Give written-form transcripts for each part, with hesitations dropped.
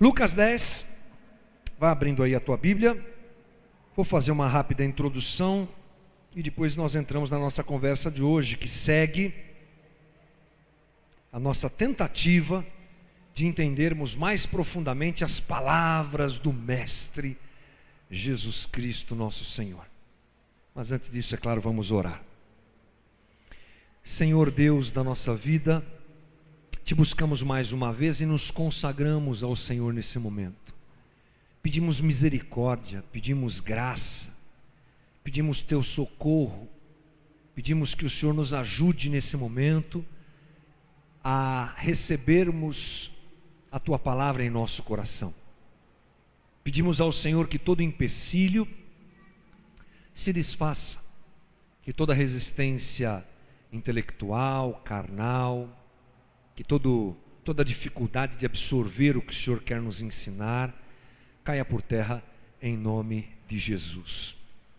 Lucas 10, vai abrindo aí a tua Bíblia. Vou fazer uma rápida introdução e depois nós entramos na nossa conversa de hoje, que segue a nossa tentativa de entendermos mais profundamente as palavras do Mestre Jesus Cristo, nosso Senhor. Mas antes disso, é claro, vamos orar. Senhor Deus da nossa vida, te buscamos mais uma vez e nos consagramos ao Senhor nesse momento. Pedimos misericórdia, pedimos graça, pedimos teu socorro, pedimos que o Senhor nos ajude nesse momento a recebermos a tua palavra em nosso coração. Pedimos ao Senhor que todo empecilho se desfaça, que toda resistência intelectual, carnal, que toda dificuldade de absorver o que o Senhor quer nos ensinar, caia por terra em nome de Jesus.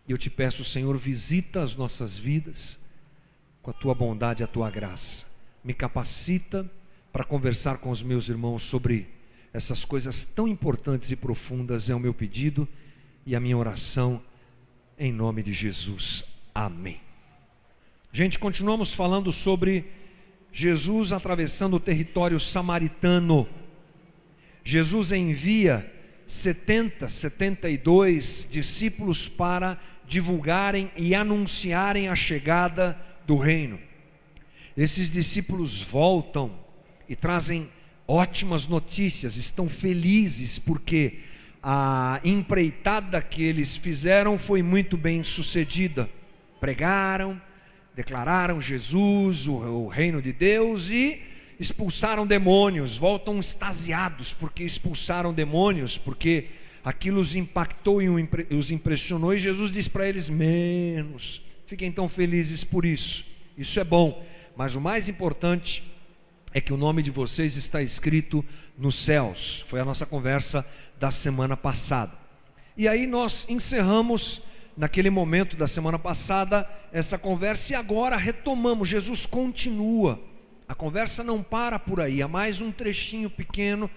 E eu te peço, Senhor, visita as nossas vidas com a tua bondade e a tua graça. Me capacita para conversar com os meus irmãos sobre essas coisas tão importantes e profundas. É o meu pedido e a minha oração em nome de Jesus. Amém. Gente, continuamos falando sobre Jesus atravessando o território samaritano. Jesus envia 72 discípulos para divulgarem e anunciarem a chegada do reino. Esses discípulos voltam e trazem ótimas notícias, estão felizes porque a empreitada que eles fizeram foi muito bem sucedida. Pregaram, declararam Jesus, o reino de Deus, e expulsaram demônios. Voltam extasiados porque expulsaram demônios, porque aquilo os impactou e os impressionou. E Jesus diz para eles: menos, fiquem tão felizes por isso. Isso é bom, mas o mais importante é que o nome de vocês está escrito nos céus. Foi a nossa conversa da semana passada. E aí nós encerramos naquele momento da semana passada essa conversa e agora retomamos. Jesus continua. A conversa não para por aí. Há mais um trechinho pequeno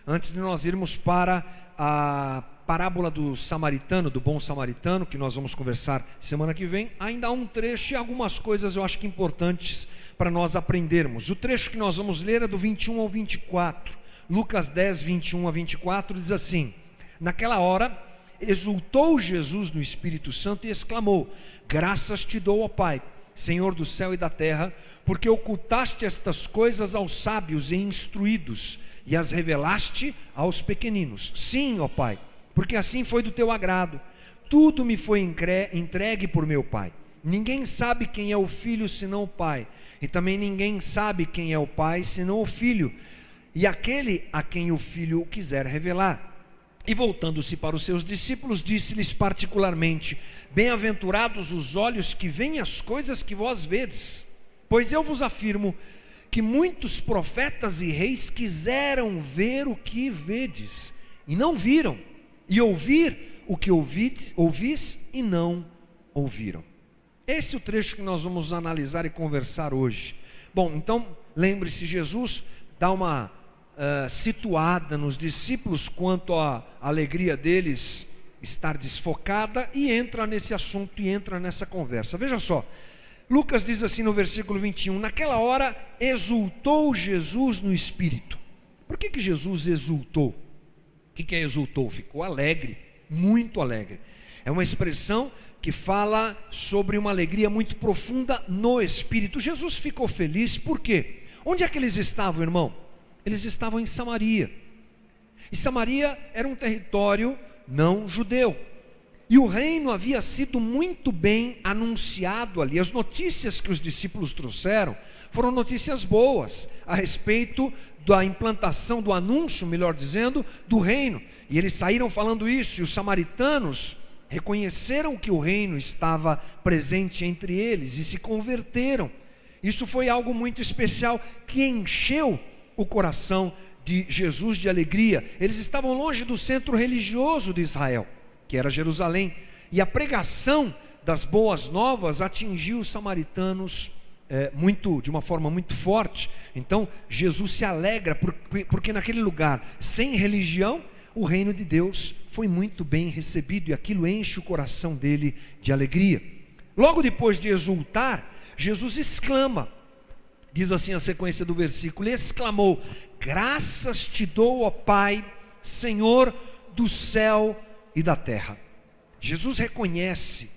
antes de nós irmos para a parábola do samaritano, do bom samaritano, que nós vamos conversar semana que vem. Ainda há um trecho e algumas coisas eu acho que importantes para nós aprendermos. O trecho que nós vamos ler é do 21 ao 24. Lucas 10, 21 a 24 diz assim: naquela hora exultou Jesus no Espírito Santo e exclamou: graças te dou, ó Pai, Senhor do céu e da terra, porque ocultaste estas coisas aos sábios e instruídos e as revelaste aos pequeninos. Sim, ó Pai, porque assim foi do teu agrado. Tudo me foi entregue por meu Pai. Ninguém sabe quem é o Filho senão o Pai, e também ninguém sabe quem é o Pai senão o Filho, e aquele a quem o Filho o quiser revelar. E voltando-se para os seus discípulos, disse-lhes particularmente: bem-aventurados os olhos que veem as coisas que vós vedes, pois eu vos afirmo que muitos profetas e reis quiseram ver o que vedes, e não viram, e ouvir o que ouvis, e não ouviram. Esse é o trecho que nós vamos analisar e conversar hoje. Bom, então lembre-se, Jesus dá uma situada nos discípulos quanto à alegria deles estar desfocada, e entra nesse assunto e entra nessa conversa. Veja só, Lucas diz assim no versículo 21: naquela hora exultou Jesus no Espírito. Por que Jesus exultou? O que é exultou? Ficou alegre, muito alegre. É uma expressão que fala sobre uma alegria muito profunda no Espírito. Jesus ficou feliz, por quê? Onde é que eles estavam, irmão? Eles estavam em Samaria, e Samaria era um território não judeu, e o reino havia sido muito bem anunciado ali. As notícias que os discípulos trouxeram foram notícias boas a respeito da implantação, do anúncio, melhor dizendo, do reino, e eles saíram falando isso, e os samaritanos reconheceram que o reino estava presente entre eles e se converteram. Isso foi algo muito especial que encheu o coração de Jesus de alegria. Eles estavam longe do centro religioso de Israel, que era Jerusalém, e a pregação das boas novas atingiu os samaritanos de uma forma muito forte. Então Jesus se alegra porque naquele lugar sem religião, o reino de Deus foi muito bem recebido, e aquilo enche o coração dele de alegria. Logo depois de exultar, Jesus exclama, diz assim a sequência do versículo: exclamou: graças te dou, ó Pai, Senhor do céu e da terra. Jesus reconhece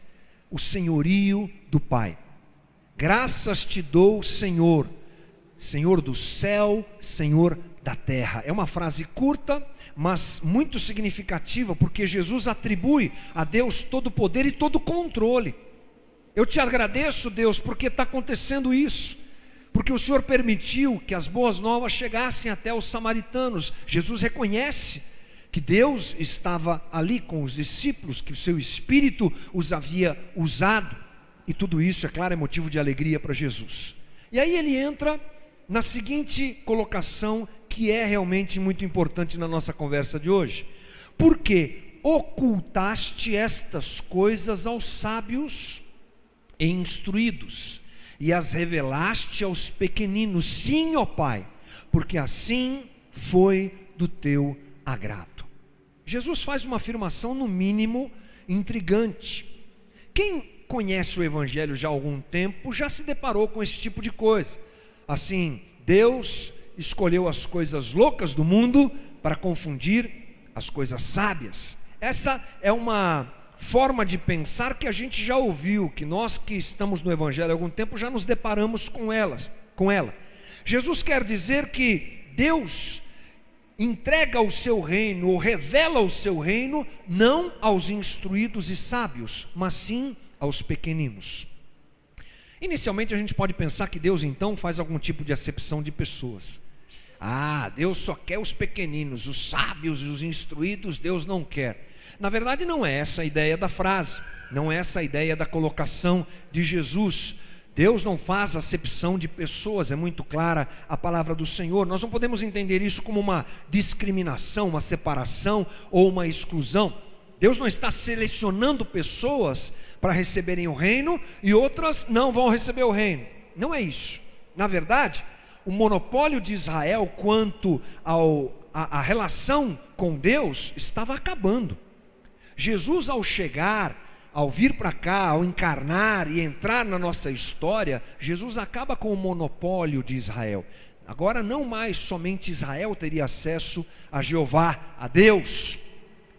o senhorio do Pai. Graças te dou, Senhor, Senhor do céu, Senhor da terra. É uma frase curta, mas muito significativa, porque Jesus atribui a Deus todo o poder e todo o controle. Eu te agradeço, Deus, porque está acontecendo isso, porque o Senhor permitiu que as boas novas chegassem até os samaritanos. Jesus reconhece que Deus estava ali com os discípulos, que o seu Espírito os havia usado, e tudo isso, é claro, é motivo de alegria para Jesus. E aí ele entra na seguinte colocação, que é realmente muito importante na nossa conversa de hoje: porque ocultaste estas coisas aos sábios e instruídos, e as revelaste aos pequeninos. Sim, ó Pai, porque assim foi do teu agrado. Jesus faz uma afirmação no mínimo intrigante. Quem conhece o Evangelho já há algum tempo já se deparou com esse tipo de coisa. Assim, Deus escolheu as coisas loucas do mundo para confundir as coisas sábias. Essa é uma forma de pensar que a gente já ouviu, que nós que estamos no Evangelho há algum tempo já nos deparamos com ela. Jesus quer dizer que Deus entrega o seu reino, ou revela o seu reino, não aos instruídos e sábios, mas sim aos pequeninos. Inicialmente a gente pode pensar que Deus então faz algum tipo de acepção de pessoas. Deus só quer os pequeninos, os sábios e os instruídos Deus não quer. Na verdade não é essa a ideia da frase, não é essa a ideia da colocação de Jesus. Deus não faz acepção de pessoas, é muito clara a palavra do Senhor. Nós não podemos entender isso como uma discriminação, uma separação ou uma exclusão. Deus não está selecionando pessoas para receberem o reino e outras não vão receber o reino. Não é isso. Na verdade, o monopólio de Israel quanto à relação com Deus estava acabando. Jesus, ao chegar, ao vir para cá, ao encarnar e entrar na nossa história, Jesus acaba com o monopólio de Israel. Agora não mais somente Israel teria acesso a Jeová, a Deus,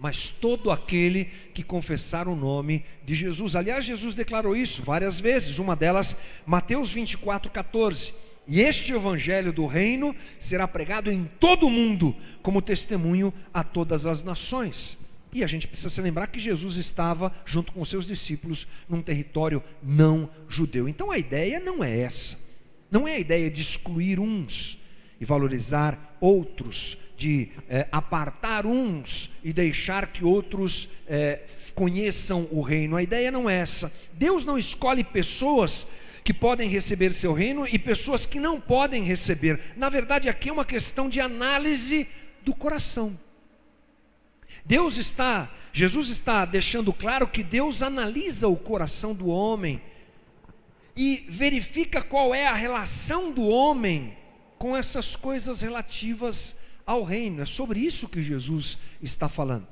mas todo aquele que confessar o nome de Jesus. Aliás, Jesus declarou isso várias vezes, uma delas, Mateus 24:14. E este evangelho do reino será pregado em todo o mundo, como testemunho a todas as nações. E a gente precisa se lembrar que Jesus estava junto com os seus discípulos num território não judeu. Então a ideia não é essa, não é a ideia de excluir uns e valorizar outros, de apartar uns e deixar que outros conheçam o reino. A ideia não é essa. Deus não escolhe pessoas que podem receber seu reino e pessoas que não podem receber. Na verdade aqui é uma questão de análise do coração. Jesus está deixando claro que Deus analisa o coração do homem e verifica qual é a relação do homem com essas coisas relativas ao reino. É sobre isso que Jesus está falando.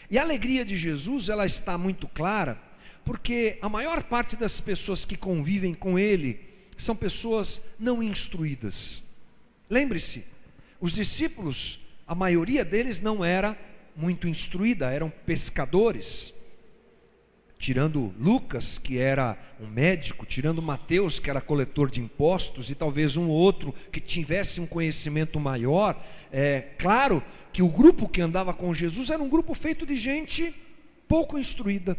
E a alegria de Jesus, ela está muito clara, porque a maior parte das pessoas que convivem com Ele são pessoas não instruídas. Lembre-se, os discípulos, a maioria deles não era muito instruída, eram pescadores, tirando Lucas, que era um médico, tirando Mateus, que era coletor de impostos, e talvez um ou outro que tivesse um conhecimento maior. Claro que o grupo que andava com Jesus era um grupo feito de gente pouco instruída,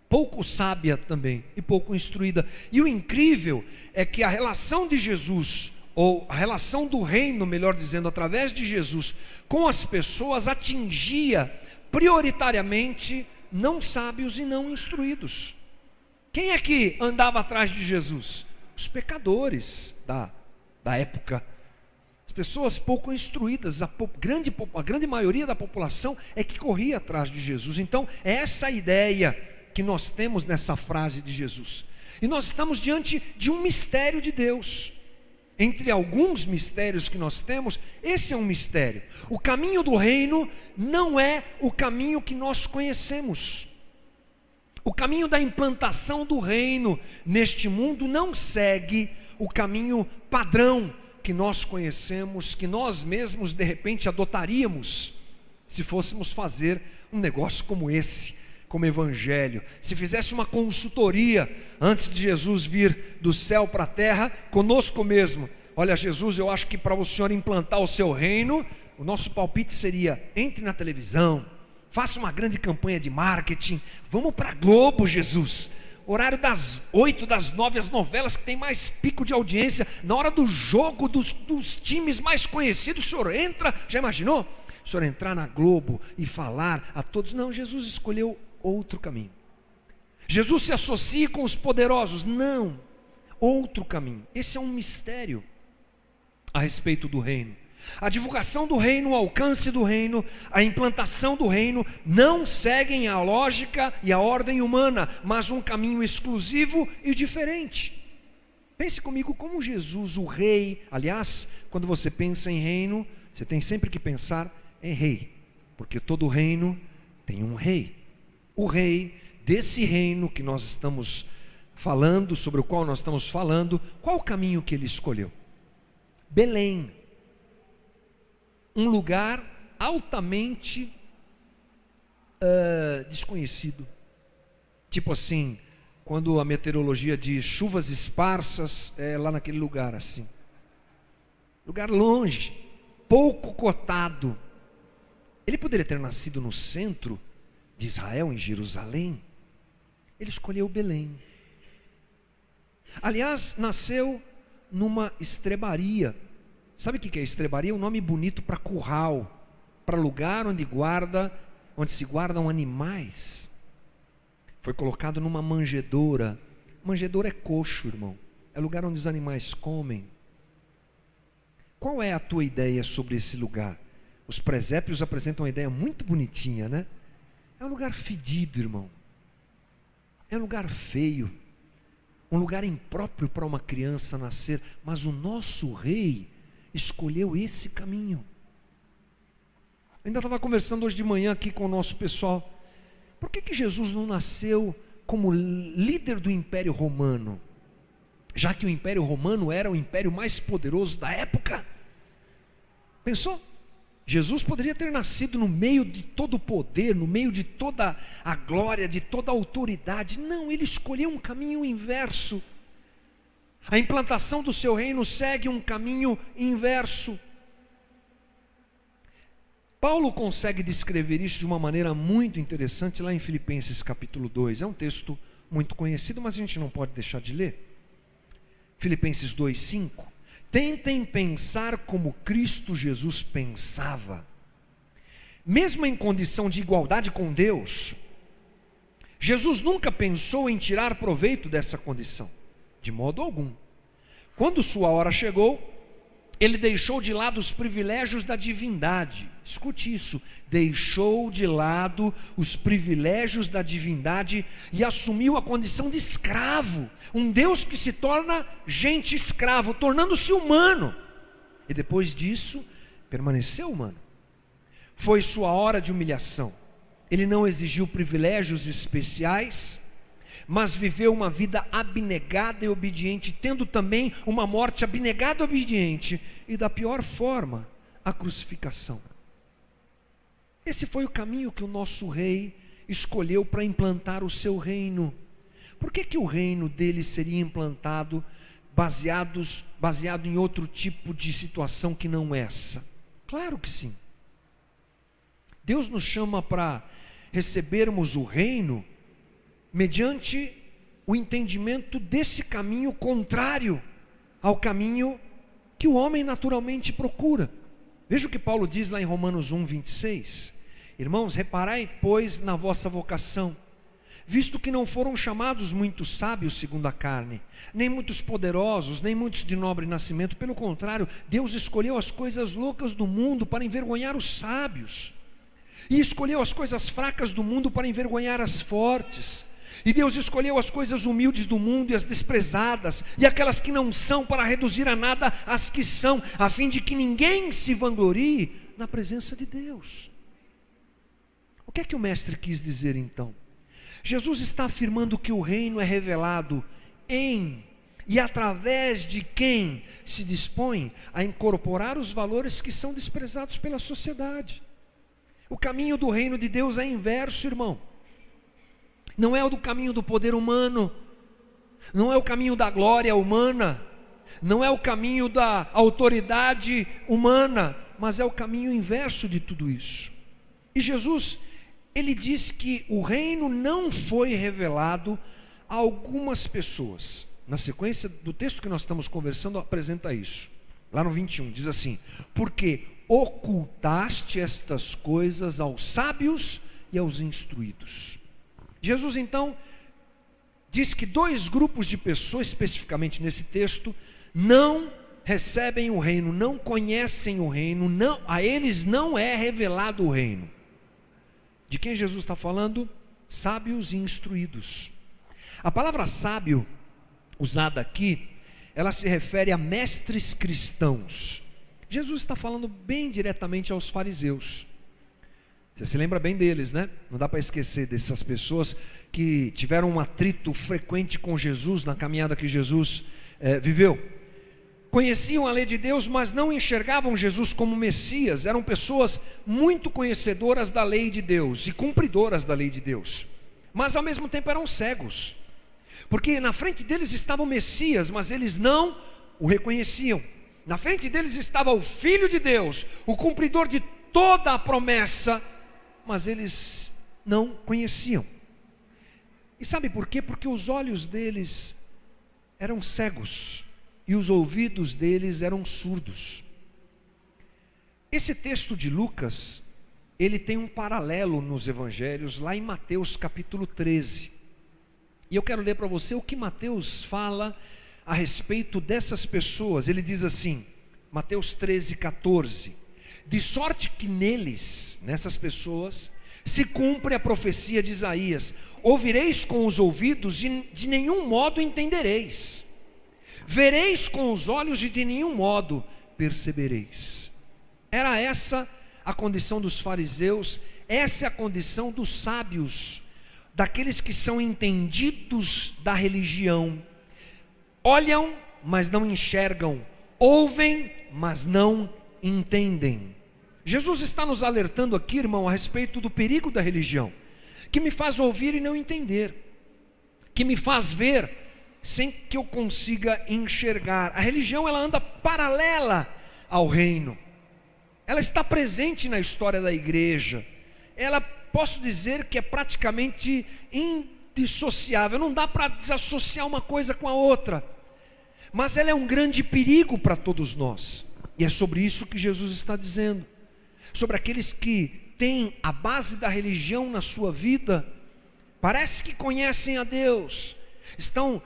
pouco sábia também, e pouco instruída. E o incrível é que a relação de Jesus, ou a relação do reino, melhor dizendo, através de Jesus com as pessoas, atingia prioritariamente não sábios e não instruídos. Quem é que andava atrás de Jesus? Os pecadores da época, as pessoas pouco instruídas. A grande maioria da população é que corria atrás de Jesus. Então é essa a ideia que nós temos nessa frase de Jesus. E nós estamos diante de um mistério de Deus. Entre alguns mistérios que nós temos, esse é um mistério. O caminho do reino não é o caminho que nós conhecemos. O caminho da implantação do reino neste mundo não segue o caminho padrão que nós conhecemos, que nós mesmos de repente adotaríamos se fôssemos fazer um negócio como esse, como evangelho. Se fizesse uma consultoria antes de Jesus vir do céu para a terra, conosco mesmo: olha, Jesus, eu acho que para o Senhor implantar o seu reino, o nosso palpite seria: entre na televisão, faça uma grande campanha de marketing, vamos para a Globo, Jesus. Horário das 8, das 9, as novelas que tem mais pico de audiência, na hora do jogo dos times mais conhecidos, o senhor entra. Já imaginou? O senhor entrar na Globo e falar a todos? Não, Jesus escolheu outro caminho. Jesus se associa com os poderosos? Não, outro caminho. Esse é um mistério a respeito do reino. A divulgação do reino, o alcance do reino, a implantação do reino não seguem a lógica e a ordem humana, mas um caminho exclusivo e diferente. Pense comigo como Jesus, o rei. Aliás, quando você pensa em reino, você tem sempre que pensar em rei, porque todo reino tem um rei. O rei desse reino que nós estamos falando, sobre o qual nós estamos falando, qual o caminho que ele escolheu? Belém. Um lugar altamente desconhecido. Tipo assim, quando a meteorologia diz chuvas esparsas, é lá naquele lugar assim. Lugar longe, pouco cotado. Ele poderia ter nascido no centro de Israel, em Jerusalém. Ele escolheu Belém. Aliás, nasceu numa estrebaria. Sabe o que é estrebaria? É um nome bonito para curral, para lugar onde se guardam animais. Foi colocado numa manjedoura. Manjedoura é coxo, irmão. É lugar onde os animais comem. Qual é a tua ideia sobre esse lugar? Os presépios apresentam uma ideia muito bonitinha, né? É um lugar fedido, irmão. É um lugar feio. Um lugar impróprio para uma criança nascer. Mas o nosso rei escolheu esse caminho. Ainda estava conversando hoje de manhã aqui com o nosso pessoal. Por que Jesus não nasceu como líder do Império Romano? Já que o Império Romano era o império mais poderoso da época. Pensou? Jesus poderia ter nascido no meio de todo o poder, no meio de toda a glória, de toda a autoridade. Não, ele escolheu um caminho inverso. A implantação do seu reino segue um caminho inverso. Paulo consegue descrever isso de uma maneira muito interessante lá em Filipenses capítulo 2. É um texto muito conhecido, mas a gente não pode deixar de ler. Filipenses 2:5. Tentem pensar como Cristo Jesus pensava. Mesmo em condição de igualdade com Deus, Jesus nunca pensou em tirar proveito dessa condição. De modo algum. Quando sua hora chegou, ele deixou de lado os privilégios da divindade. Escute isso: deixou de lado os privilégios da divindade e assumiu a condição de escravo. Um Deus que se torna gente escravo, tornando-se humano. E depois disso, permaneceu humano. Foi sua hora de humilhação. Ele não exigiu privilégios especiais, mas viveu uma vida abnegada e obediente, tendo também uma morte abnegada e obediente, e da pior forma, a crucificação. Esse foi o caminho que o nosso rei escolheu para implantar o seu reino. Por que o reino dele seria implantado baseado em outro tipo de situação que não essa? Claro que sim. Deus nos chama para recebermos o reino mediante o entendimento desse caminho contrário ao caminho que o homem naturalmente procura. Veja o que Paulo diz lá em Romanos 1:26. Irmãos, reparai, pois, na vossa vocação, visto que não foram chamados muitos sábios segundo a carne, nem muitos poderosos, nem muitos de nobre nascimento. Pelo contrário, Deus escolheu as coisas loucas do mundo para envergonhar os sábios, e escolheu as coisas fracas do mundo para envergonhar as fortes. E Deus escolheu as coisas humildes do mundo e as desprezadas, e aquelas que não são, para reduzir a nada as que são, a fim de que ninguém se vanglorie na presença de Deus. O que é que o mestre quis dizer então? Jesus está afirmando que o reino é revelado em e através de quem se dispõe a incorporar os valores que são desprezados pela sociedade. O caminho do reino de Deus é inverso, irmão. Não é o do caminho do poder humano, não é o caminho da glória humana, não é o caminho da autoridade humana, mas é o caminho inverso de tudo isso. E Jesus, ele diz que o reino não foi revelado a algumas pessoas. Na sequência do texto que nós estamos conversando, apresenta isso. Lá no 21, diz assim: porque ocultaste estas coisas aos sábios e aos instruídos. Jesus então diz que dois grupos de pessoas, especificamente nesse texto, não recebem o reino, não conhecem o reino, a eles não é revelado o reino. De quem Jesus está falando? Sábios e instruídos. A palavra sábio, usada aqui, ela se refere a mestres cristãos. Jesus está falando bem diretamente aos fariseus. Você se lembra bem deles, né? Não dá para esquecer dessas pessoas que tiveram um atrito frequente com Jesus na caminhada que Jesus viveu. Conheciam a lei de Deus, mas não enxergavam Jesus como Messias. Eram pessoas muito conhecedoras da lei de Deus e cumpridoras da lei de Deus, mas ao mesmo tempo eram cegos, porque na frente deles estava o Messias, mas eles não o reconheciam. Na frente deles estava o Filho de Deus, o cumpridor de toda a promessa, mas eles não conheciam. E sabe por quê? Porque os olhos deles eram cegos e os ouvidos deles eram surdos. Esse texto de Lucas, ele tem um paralelo nos evangelhos, lá em Mateus capítulo 13. E eu quero ler para você o que Mateus fala a respeito dessas pessoas. Ele diz assim, Mateus 13, 14: de sorte que neles, nessas pessoas, se cumpre a profecia de Isaías: ouvireis com os ouvidos e de nenhum modo entendereis, vereis com os olhos e de nenhum modo percebereis. Era essa a condição dos fariseus, essa é a condição dos sábios, daqueles que são entendidos da religião. Olham, mas não enxergam, ouvem, mas não entendem. Jesus está nos alertando aqui, irmão, a respeito do perigo da religião, que me faz ouvir e não entender, que me faz ver sem que eu consiga enxergar. A religião, ela anda paralela ao reino, ela está presente na história da igreja, ela, posso dizer que é praticamente indissociável, não dá para desassociar uma coisa com a outra, mas ela é um grande perigo para todos nós. E é sobre isso que Jesus está dizendo, sobre aqueles que têm a base da religião na sua vida, parece que conhecem a Deus, estão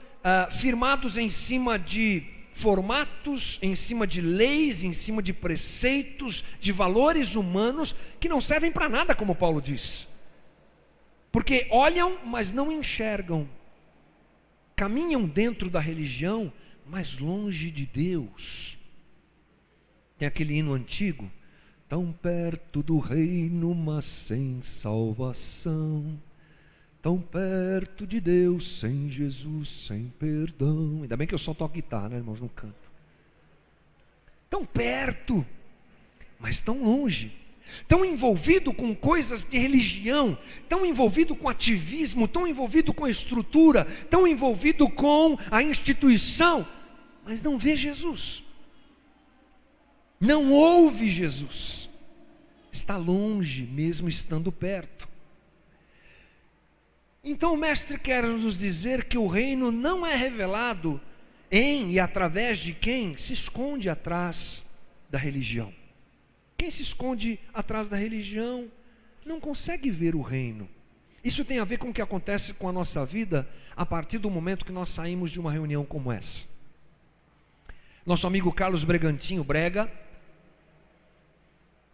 firmados em cima de formatos, em cima de leis, em cima de preceitos, de valores humanos, que não servem para nada, como Paulo diz, porque olham, mas não enxergam, caminham dentro da religião, mas longe de Deus. Tem aquele hino antigo: tão perto do reino, mas sem salvação, tão perto de Deus, sem Jesus, sem perdão. Ainda bem que eu só toco guitarra, né, irmãos, não canto. Tão perto, mas tão longe, tão envolvido com coisas de religião, tão envolvido com ativismo, tão envolvido com a estrutura, tão envolvido com a instituição, mas não vê Jesus, não ouve Jesus, está longe mesmo estando perto. Então o mestre quer nos dizer que o reino não é revelado em e através de quem se esconde atrás da religião. Quem se esconde atrás da religião não consegue ver o reino. Isso tem a ver com o que acontece com a nossa vida a partir do momento que nós saímos de uma reunião como essa. Nosso amigo Carlos Bregantinho Brega,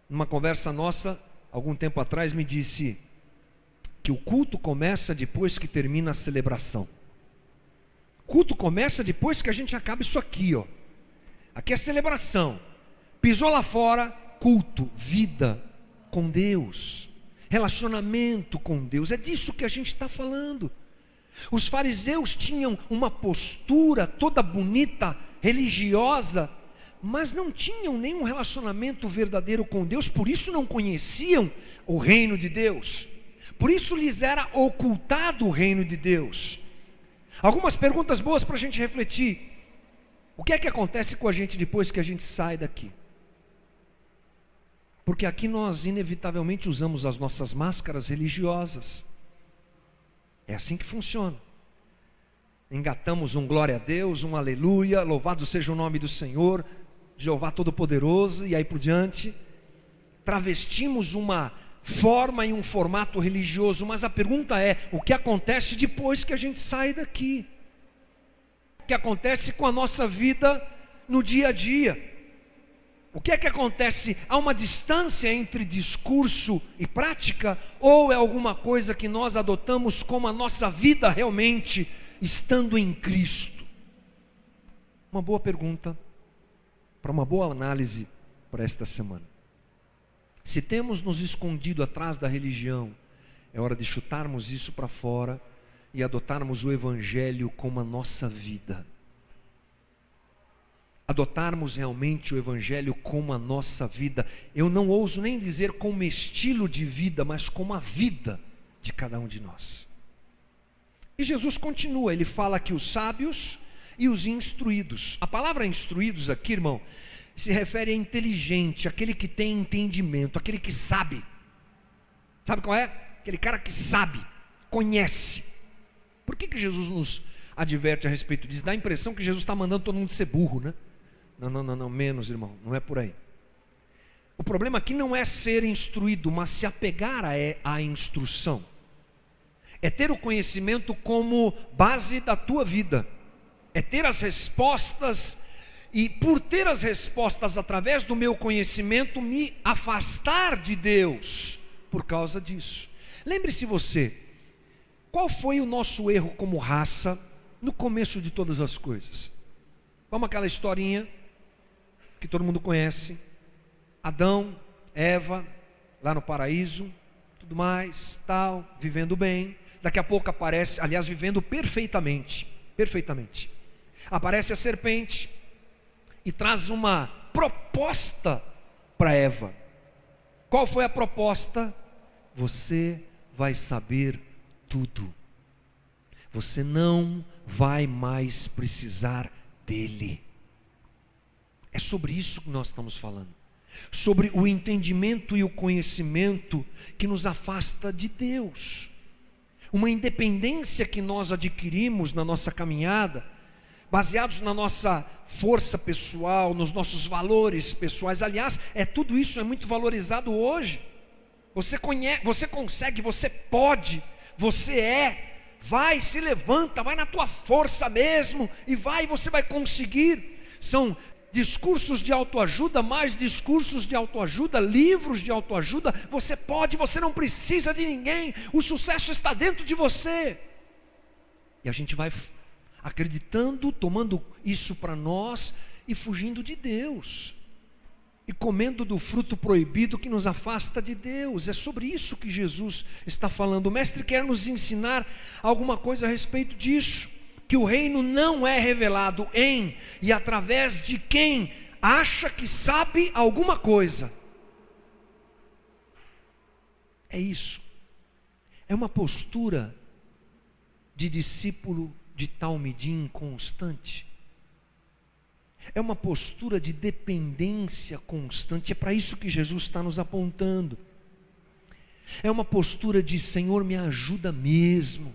numa conversa nossa, algum tempo atrás, me disse: que o culto começa depois que termina a celebração. O culto começa depois que a gente acaba isso aqui, ó. Aqui é celebração. Pisou lá fora, culto, vida com Deus, relacionamento com Deus. É disso que a gente está falando. Os fariseus tinham uma postura toda bonita, religiosa, mas não tinham nenhum relacionamento verdadeiro com Deus, por isso não conheciam o reino de Deus, por isso lhes era ocultado o reino de Deus. Algumas perguntas boas para a gente refletir. O que é que acontece com a gente depois que a gente sai daqui? Porque aqui nós inevitavelmente usamos as nossas máscaras religiosas. É assim que funciona. Engatamos um glória a Deus, um aleluia, louvado seja o nome do Senhor, Jeová Todo-Poderoso, e aí por diante. Travestimos uma forma e um formato religioso, mas a pergunta é: o que acontece depois que a gente sai daqui? O que acontece com a nossa vida no dia a dia? O que é que acontece? Há uma distância entre discurso e prática? Ou é alguma coisa que nós adotamos como a nossa vida realmente estando em Cristo? Uma boa pergunta para uma boa análise para esta semana. Se temos nos escondido atrás da religião, é hora de chutarmos isso para fora e adotarmos o Evangelho como a nossa vida. Adotarmos realmente o Evangelho como a nossa vida. Eu não ouso nem dizer como estilo de vida, mas como a vida de cada um de nós. E Jesus continua, ele fala que os sábios e os instruídos. A palavra instruídos aqui, irmão, se refere a inteligente, aquele que tem entendimento, aquele que sabe. Sabe qual é? Aquele cara que sabe, conhece. Por que Jesus nos adverte a respeito disso? Dá a impressão que Jesus está mandando todo mundo ser burro, né? Não, menos, irmão, não é por aí. O problema aqui não é ser instruído, mas se apegar à instrução. É ter o conhecimento como base da tua vida. É ter as respostas, e por ter as respostas através do meu conhecimento, me afastar de Deus por causa disso. Lembre-se você, qual foi o nosso erro como raça no começo de todas as coisas? Vamos àquela historinha que todo mundo conhece. Adão, Eva, lá no paraíso, tudo mais, tal, vivendo bem. Daqui a pouco aparece, aliás, vivendo perfeitamente. Aparece a serpente e traz uma proposta para Eva. Qual foi a proposta? Você vai saber tudo. Você não vai mais precisar dele. É sobre isso que nós estamos falando. Sobre o entendimento e o conhecimento que nos afasta de Deus. Uma independência que nós adquirimos na nossa caminhada, baseados na nossa força pessoal, nos nossos valores pessoais. Aliás, tudo isso é muito valorizado hoje. Você consegue, você pode, vai, se levanta, vai na tua força mesmo, e você vai conseguir. São discursos de autoajuda, mais discursos de autoajuda, livros de autoajuda. Você pode, você não precisa de ninguém, o sucesso está dentro de você. E a gente vai acreditando, tomando isso para nós e fugindo de Deus, e comendo do fruto proibido que nos afasta de Deus. É sobre isso que Jesus está falando. O mestre quer nos ensinar alguma coisa a respeito disso, que o reino não é revelado em e através de quem acha que sabe alguma coisa. É isso. É uma postura de discípulo de talmidim constante. É uma postura de dependência constante. É para isso que Jesus está nos apontando. É uma postura de: Senhor, me ajuda mesmo.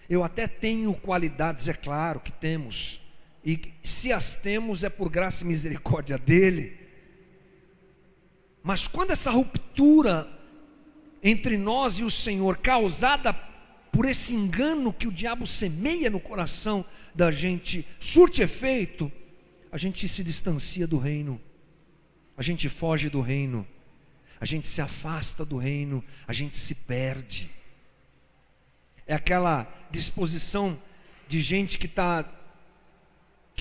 Eu até tenho qualidades, é claro que temos, e se as temos é por graça e misericórdia dele. Mas quando essa ruptura entre nós e o Senhor, causada por esse engano que o diabo semeia no coração da gente, surte efeito, a gente se distancia do reino, a gente foge do reino, a gente se afasta do reino, a gente se perde. É aquela disposição de gente que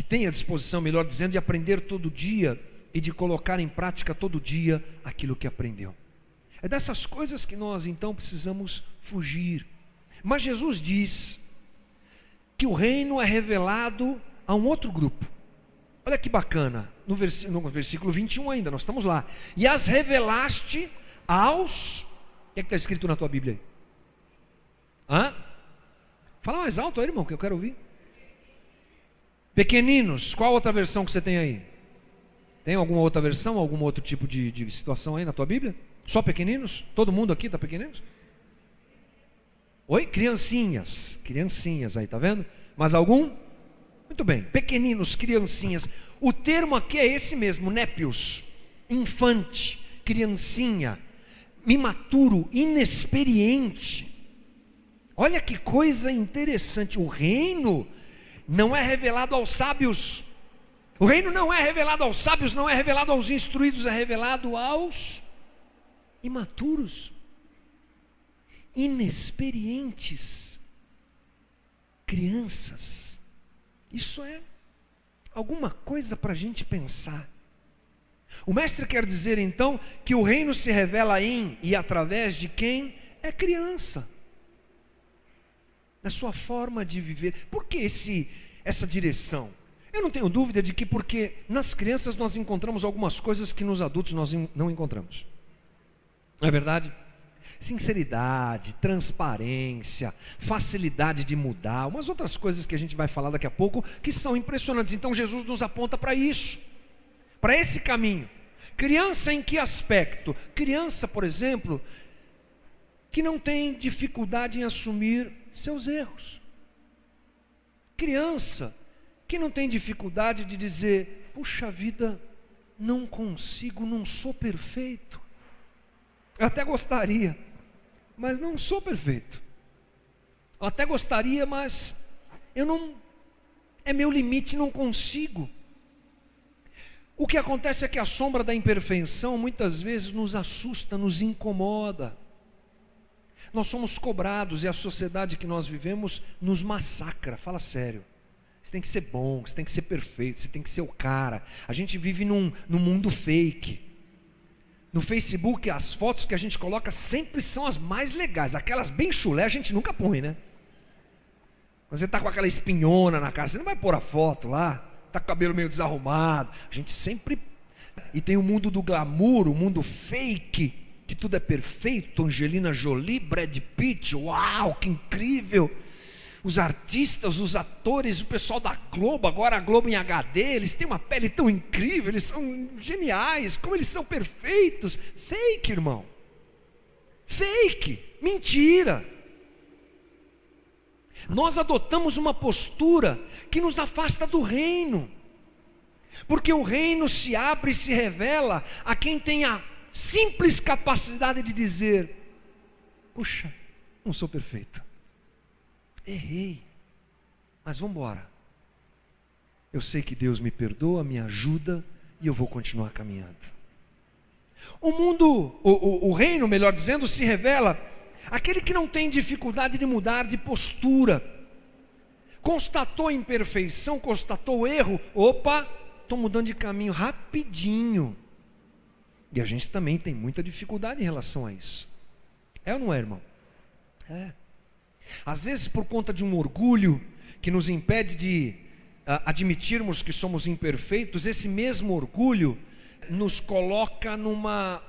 tem a disposição, melhor dizendo, de aprender todo dia e de colocar em prática todo dia aquilo que aprendeu. É dessas coisas que nós então precisamos fugir. Mas Jesus diz que o reino é revelado a um outro grupo. Olha que bacana, no versículo 21 ainda, nós estamos lá. E as revelaste aos... O que é que está escrito na tua Bíblia aí? Hã? Fala mais alto aí, irmão, que eu quero ouvir. Pequeninos, qual outra versão que você tem aí? Tem alguma outra versão, algum outro tipo de situação aí na tua Bíblia? Só pequeninos? Todo mundo aqui está pequeninos? Oi? Criancinhas aí, tá vendo? Mas algum? Muito bem, pequeninos, criancinhas. O termo aqui é esse mesmo, népios, infante, criancinha, imaturo, inexperiente. Olha que coisa interessante, o reino não é revelado aos sábios. O reino não é revelado aos sábios, não é revelado aos instruídos, é revelado aos imaturos, inexperientes, crianças. Isso é alguma coisa para a gente pensar. O mestre quer dizer então que o reino se revela em e através de quem é criança, na sua forma de viver. Por que essa direção? Eu não tenho dúvida de que porque nas crianças nós encontramos algumas coisas que nos adultos nós não encontramos. Não é verdade? Sinceridade, transparência, facilidade de mudar, umas outras coisas que a gente vai falar daqui a pouco, que são impressionantes. Então Jesus nos aponta para isso, para esse caminho. Criança em que aspecto? Criança, por exemplo, que não tem dificuldade em assumir seus erros. Criança que não tem dificuldade de dizer: puxa vida, não consigo, não sou perfeito. Eu até gostaria, mas não sou perfeito. Eu até gostaria, mas é meu limite, não consigo. O que acontece é que a sombra da imperfeição muitas vezes nos assusta, nos incomoda. Nós somos cobrados e a sociedade que nós vivemos nos massacra. Fala sério. Você tem que ser bom, você tem que ser perfeito, você tem que ser o cara. A gente vive num mundo fake. No Facebook, as fotos que a gente coloca sempre são as mais legais. Aquelas bem chulé a gente nunca põe, né? Quando você está com aquela espinhona na cara, você não vai pôr a foto lá. Está com o cabelo meio desarrumado. A gente sempre... E tem o mundo do glamour, o mundo fake, que tudo é perfeito. Angelina Jolie, Brad Pitt, uau, que incrível. Os artistas, os atores, o pessoal da Globo, agora a Globo em HD, eles têm uma pele tão incrível, eles são geniais, como eles são perfeitos. Fake, irmão. Fake, mentira. Nós adotamos uma postura que nos afasta do reino, porque o reino se abre e se revela a quem tem a simples capacidade de dizer: puxa, não sou perfeito, errei, mas vamos embora. Eu sei que Deus me perdoa, me ajuda e eu vou continuar caminhando. O mundo, o reino, melhor dizendo, se revela aquele que não tem dificuldade de mudar de postura. Constatou imperfeição, constatou erro, opa, estou mudando de caminho rapidinho. E a gente também tem muita dificuldade em relação a isso. É ou não é, irmão? É. Às vezes por conta de um orgulho que nos impede de admitirmos que somos imperfeitos, esse mesmo orgulho nos coloca numa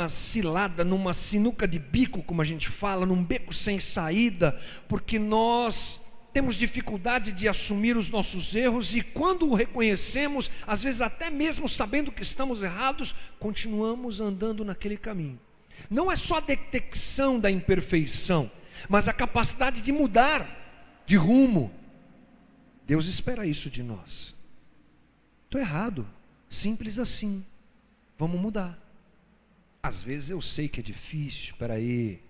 cilada, numa sinuca de bico, como a gente fala, num beco sem saída, porque nós temos dificuldade de assumir os nossos erros, e quando o reconhecemos, às vezes até mesmo sabendo que estamos errados, continuamos andando naquele caminho. Não é só a detecção da imperfeição, mas a capacidade de mudar de rumo. Deus espera isso de nós. Estou errado, simples assim, vamos mudar. Às vezes eu sei que é difícil, espera aí,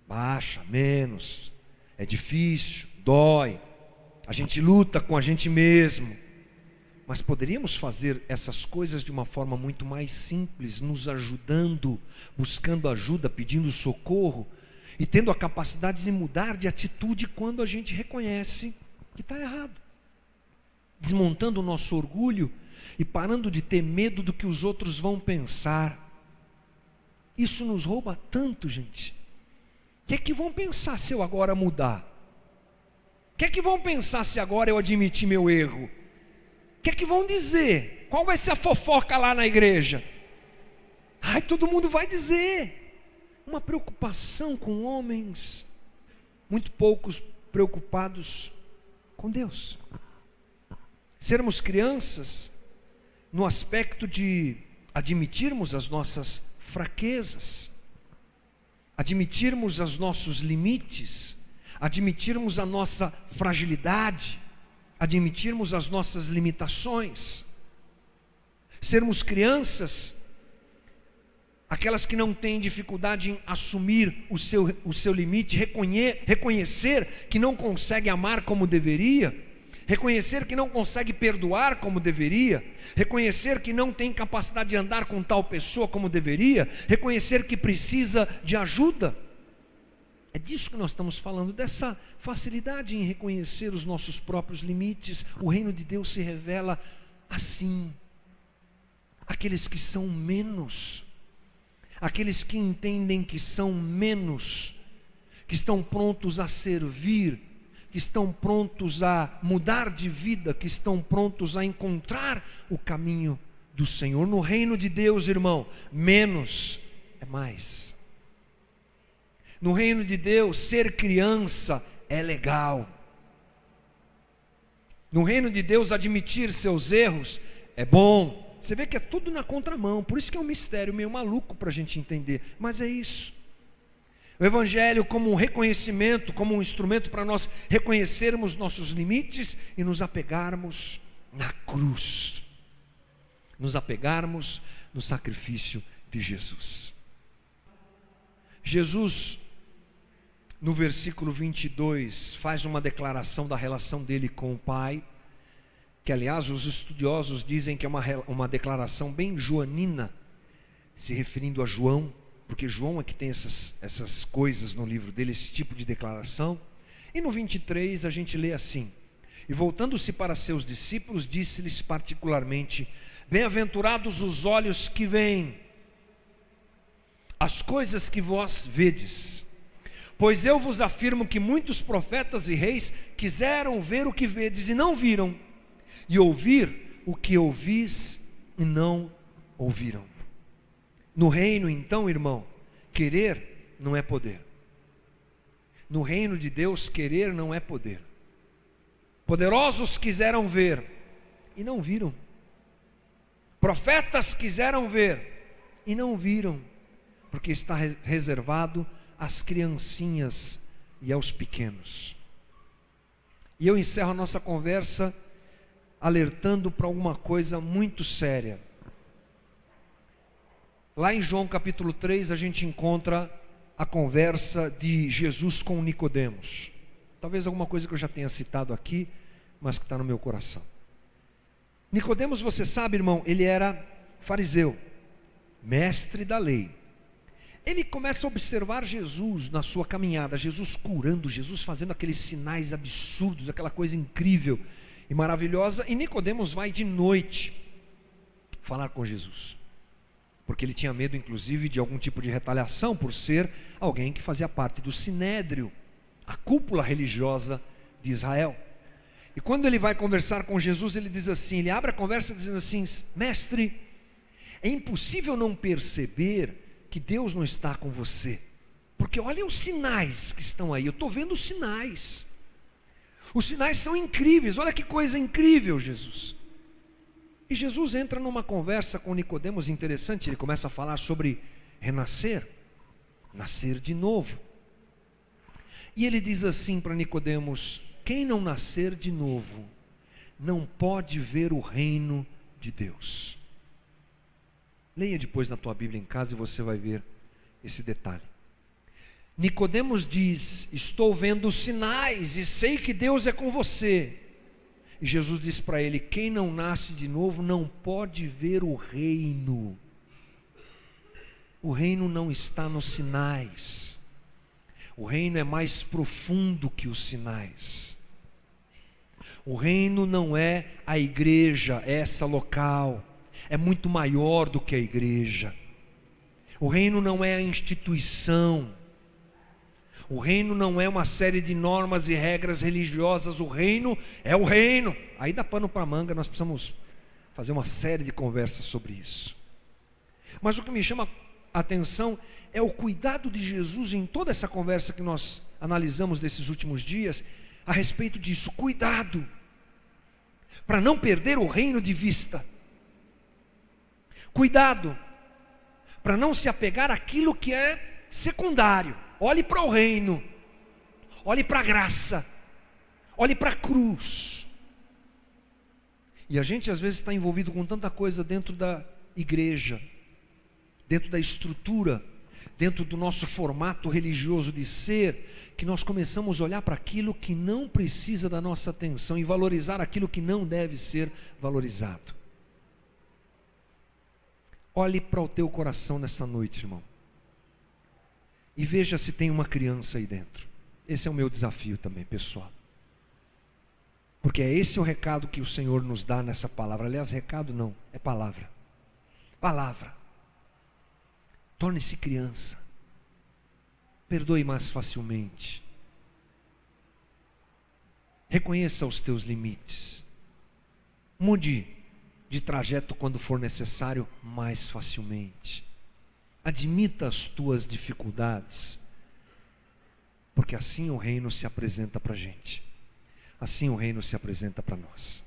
baixa, menos, é difícil, dói, a gente luta com a gente mesmo, Mas poderíamos fazer essas coisas de uma forma muito mais simples, nos ajudando, buscando ajuda, pedindo socorro e tendo a capacidade de mudar de atitude quando a gente reconhece que está errado. Desmontando o nosso orgulho e parando de ter medo do que os outros vão pensar. Isso nos rouba tanto, gente. O que é que vão pensar se eu agora mudar? O que é que vão pensar se agora eu admitir meu erro? O que é que vão dizer? Qual vai ser a fofoca lá na igreja? Ai, todo mundo vai dizer. Uma preocupação com homens, muito poucos preocupados com Deus. Sermos crianças no aspecto de admitirmos as nossas fraquezas, admitirmos os nossos limites, admitirmos a nossa fragilidade, admitirmos as nossas limitações. Sermos crianças, aquelas que não têm dificuldade em assumir o seu limite, reconhecer que não consegue amar como deveria, reconhecer que não consegue perdoar como deveria, reconhecer que não tem capacidade de andar com tal pessoa como deveria, reconhecer que precisa de ajuda. É disso que nós estamos falando, dessa facilidade em reconhecer os nossos próprios limites. O reino de Deus se revela assim. Aqueles que são menos, aqueles que entendem que são menos, que estão prontos a servir, que estão prontos a mudar de vida, que estão prontos a encontrar o caminho do Senhor. No reino de Deus, irmão, menos é mais. No reino de Deus, ser criança é legal. No reino de Deus, admitir seus erros é bom. Você vê que é tudo na contramão, por isso que é um mistério meio maluco para a gente entender, mas é isso. O Evangelho como um reconhecimento, como um instrumento para nós reconhecermos nossos limites e nos apegarmos na cruz, nos apegarmos no sacrifício de Jesus. Jesus, no versículo 22, faz uma declaração da relação dele com o Pai, que aliás os estudiosos dizem que é uma declaração bem joanina, se referindo a João, porque João é que tem essas coisas no livro dele, esse tipo de declaração. E no 23 a gente lê assim: e voltando-se para seus discípulos, disse-lhes particularmente: bem-aventurados os olhos que veem as coisas que vós vedes, pois eu vos afirmo que muitos profetas e reis quiseram ver o que vedes e não viram, e ouvir o que ouvis e não ouviram. No reino, então, irmão, querer não é poder. No reino de Deus, querer não é poder. Poderosos quiseram ver e não viram. Profetas quiseram ver e não viram, porque está reservado às criancinhas e aos pequenos. E eu encerro a nossa conversa alertando para alguma coisa muito séria. Lá em João capítulo 3 a gente encontra a conversa de Jesus com Nicodemos. Talvez alguma coisa que eu já tenha citado aqui, mas que está no meu coração. Nicodemos, você sabe, irmão, ele era fariseu, mestre da lei. Ele começa a observar Jesus na sua caminhada, Jesus curando, Jesus fazendo aqueles sinais absurdos, aquela coisa incrível e maravilhosa. E Nicodemos vai de noite falar com Jesus, porque ele tinha medo inclusive de algum tipo de retaliação por ser alguém que fazia parte do Sinédrio, a cúpula religiosa de Israel. E quando ele vai conversar com Jesus, ele diz assim, ele abre a conversa dizendo assim: mestre, é impossível não perceber que Deus não está com você, porque olha os sinais que estão aí, eu estou vendo os sinais são incríveis, olha que coisa incrível, Jesus. E Jesus entra numa conversa com Nicodemos interessante, ele começa a falar sobre renascer, nascer de novo. E ele diz assim para Nicodemos: quem não nascer de novo, não pode ver o reino de Deus. Leia depois na tua Bíblia em casa e você vai ver esse detalhe. Nicodemos diz: estou vendo sinais e sei que Deus é com você. E Jesus disse para ele: quem não nasce de novo não pode ver o reino. O reino não está nos sinais. O reino é mais profundo que os sinais. O reino não é a igreja, essa local. É muito maior do que a igreja. O reino não é a instituição. O reino não é uma série de normas e regras religiosas. O reino é o reino. Aí dá pano para manga, nós precisamos fazer uma série de conversas sobre isso. Mas o que me chama a atenção é o cuidado de Jesus em toda essa conversa que nós analisamos desses últimos dias, a respeito disso. Cuidado, para não perder o reino de vista. Cuidado, para não se apegar àquilo que é secundário. Olhe para o reino, olhe para a graça, olhe para a cruz. E a gente às vezes está envolvido com tanta coisa dentro da igreja, dentro da estrutura, dentro do nosso formato religioso de ser, que nós começamos a olhar para aquilo que não precisa da nossa atenção e valorizar aquilo que não deve ser valorizado. Olhe para o teu coração nessa noite, irmão, e veja se tem uma criança aí dentro. Esse é o meu desafio também, pessoal, porque é esse o recado que o Senhor nos dá nessa palavra. Aliás, recado não, é palavra. Palavra. Torne-se criança. Perdoe mais facilmente. Reconheça os teus limites. Mude de trajeto quando for necessário mais facilmente. Admita as tuas dificuldades, porque assim o reino se apresenta para a gente. Assim o reino se apresenta para nós.